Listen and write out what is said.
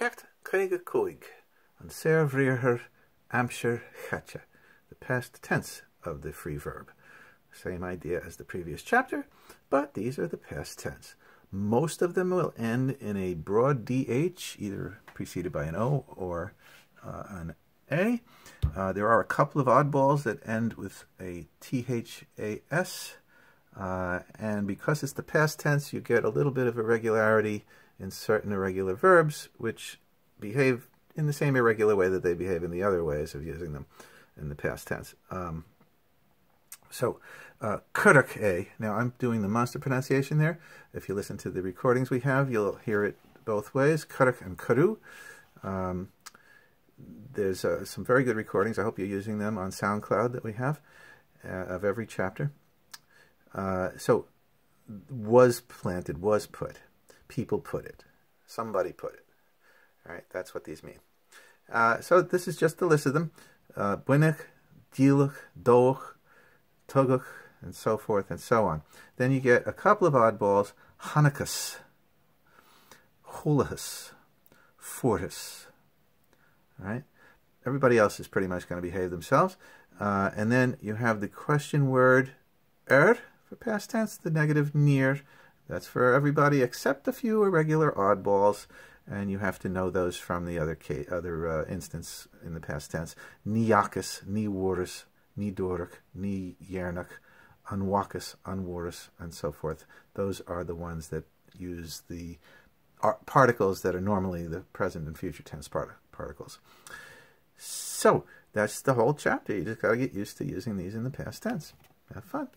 Cecht chuige cúig, an séir bhríothar amsir chaite, the past tense of the free verb. Same idea as the previous chapter, but these are the past tense. Most of them will end in a broad DH, either preceded by an O or an A. There are a couple of oddballs that end with a THAS, and because it's the past tense, you get a little bit of irregularity in certain irregular verbs, which behave in the same irregular way that they behave in the other ways of using them in the past tense. Curach. Now I'm doing the monster pronunciation there. If you listen to the recordings we have, you'll hear it both ways, curach and curu. There's some very good recordings. I hope you're using them on SoundCloud that we have of every chapter. Was planted, was put. People put it. Somebody put it. All right, that's what these mean. So this is just the list of them. Buinach, dílach, dóch, tugach, and so forth and so on. Then you get a couple of oddballs, Hanukkahs, Hulahus, Fortis. All right? Everybody else is pretty much going to behave themselves. And then you have the question word for past tense, the negative near. That's for everybody except a few irregular oddballs, and you have to know those from the other instance in the past tense. Niakas, ni warus, ni dorach, ni yernach, unwakas, unwarus, and so forth. Those are the ones that use the particles that are normally the present and future tense particles. So that's the whole chapter. You just got to get used to using these in the past tense. Have fun.